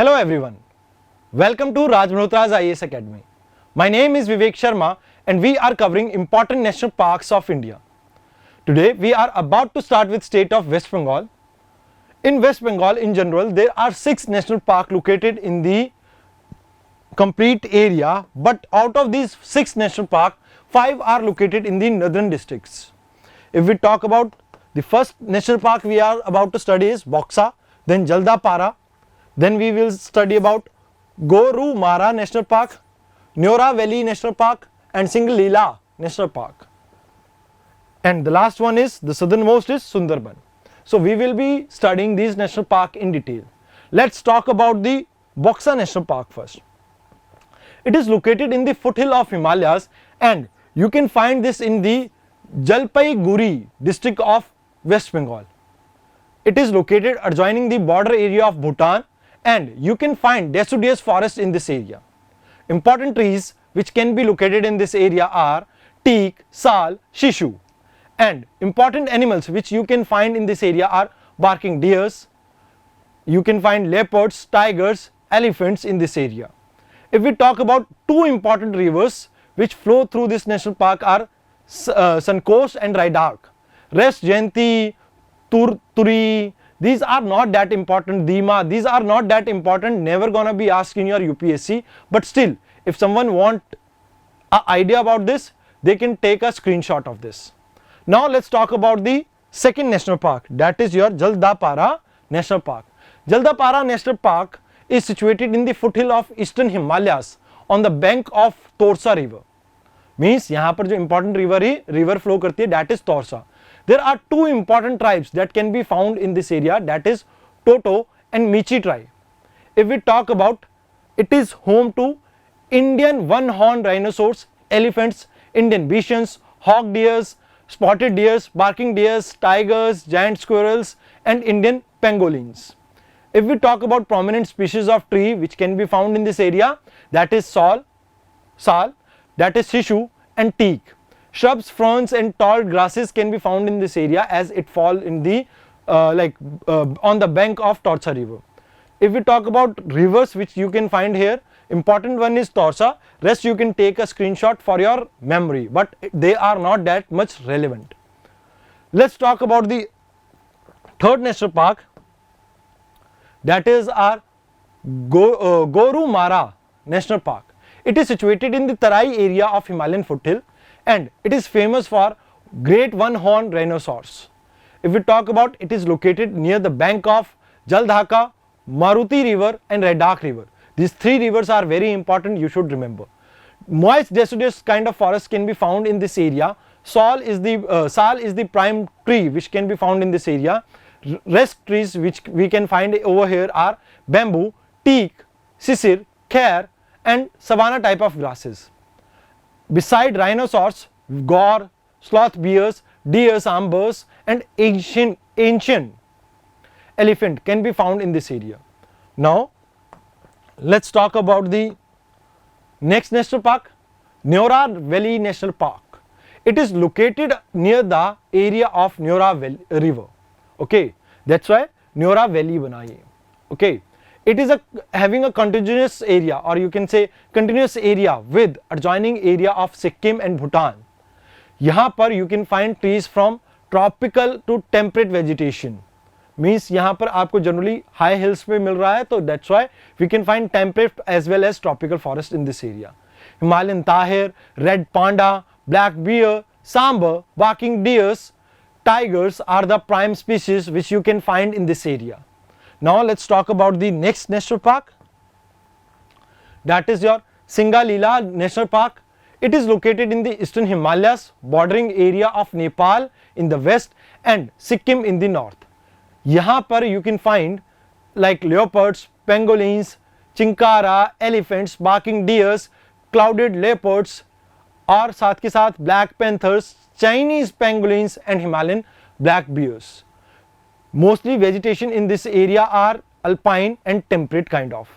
Hello everyone, welcome to Raj Malhotra's IAS Academy. My name is Vivek Sharma and we are covering important national parks of India. Today we are about to start with state of West Bengal. In West Bengal in general there are 6 national parks located in the complete area, but out of these 6 national parks, 5 are located in the northern districts. If we talk about the first national park we are about to study is Boxsa, then Jaldapara, then we will study about Gorumara National Park, Neora Valley National Park and Singalila National Park. And the last one is, the southernmost is Sundarban. So we will be studying these national parks in detail. Let's talk about the Boxsa National Park first. It is located in the foothill of Himalayas and you can find this in the Jalpaiguri district of West Bengal. It is located adjoining the border area of Bhutan and you can find deciduous forest in this area. Important trees which can be located in this area are teak, sal, shishu, and important animals which you can find in this area are barking deers. You can find leopards, tigers, elephants in this area. If we talk about 2 important rivers which flow through this national park are Sankosh and Raidak. Rest, Jayanti, Turi, these are not that important. Dima, these are not that important, never gonna be asked in your UPSC, but still if someone want an idea about this, they can take a screenshot of this. Now let's talk about the second national park, that is your Jaldapara National Park. Jaldapara National Park is situated in the foothill of eastern Himalayas on the bank of Torsa river. Means यहाँ पर जो important river flow करती है, that is Torsa. There are 2 important tribes that can be found in this area, that is Toto and Michi tribe. If we talk about, it is home to Indian one-horned rhinoceros, elephants, Indian bisons, hawk deers, spotted deers, barking deers, tigers, giant squirrels and Indian pangolins. If we talk about prominent species of tree which can be found in this area, that is sal, that is shishu and teak. Shrubs, ferns and tall grasses can be found in this area as it fall in the on the bank of Torsa river. If we talk about rivers which you can find here, important one is Torsa, rest you can take a screenshot for your memory, but they are not that much relevant. Let's talk about the third national park, that is our Gorumara National Park. It is situated in the Tarai area of Himalayan foothill and it is famous for great one-horned rhinoceros. If we talk about, it is located near the bank of Jaldhaka, Maruti river and Raidak river. These 3 rivers are very important, you should remember. Moist deciduous kind of forest can be found in this area. Sal is the prime tree which can be found in this area. Rest trees which we can find over here are bamboo, teak, sisir, khair and savanna type of grasses. Beside rhinoceros, gaur, sloth bears, deers, ambers and ancient elephant can be found in this area. Now let's talk about the next national park, Neora Valley National Park. It is located near the area of Neora river. Okay, that's why Neora Valley बना ये. Okay, it is having a continuous area, or you can say continuous area with adjoining area of Sikkim and Bhutan. यहाँ पर you can find trees from tropical to temperate vegetation. Means यहाँ पर आपको generally high hills पे मिल रहा है, तो that's why we can find temperate as well as tropical forest in this area. Himalayan tahir, red panda, black bear, sambar, barking deers, tigers are the prime species which you can find in this area. Now let's talk about the next national park, that is your Singalila National Park. It is located in the eastern Himalayas, bordering area of Nepal in the west and Sikkim in the north. यहाँ पर you can find like leopards, pangolins, chinkara, elephants, barking deers, clouded leopards और साथ के साथ black panthers, Chinese pangolins and Himalayan black bears. Mostly vegetation in this area are alpine and temperate kind of,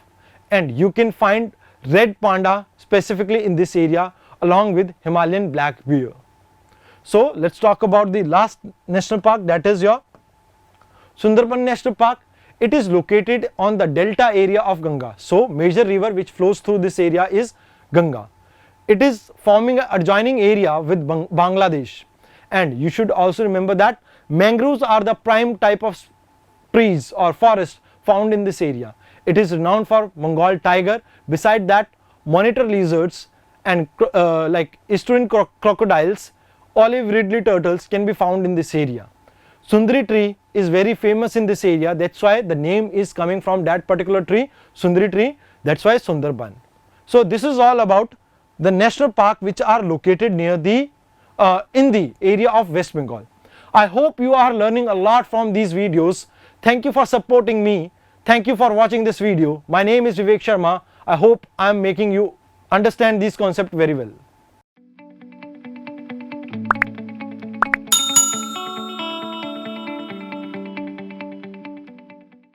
and you can find red panda specifically in this area along with Himalayan black bear. So let's talk about the last national park, that is your Sundarban National Park. it is located on the delta area of Ganga. So major river which flows through this area is Ganga. It is forming an adjoining area with Bangladesh. And you should also remember that mangroves are the prime type of trees or forest found in this area. It is renowned for Bengal tiger. Beside that, monitor lizards and like estuarine crocodiles, olive ridley turtles can be found in this area. Sundari tree is very famous in this area. That's why the name is coming from that particular tree, Sundari tree. That's why Sundarban. So this is all about the national park which are located near the in the area of West Bengal. I hope you are learning a lot from these videos. Thank you for supporting me. Thank you for watching this video. My name is Vivek Sharma. I hope I am making you understand this concept very well.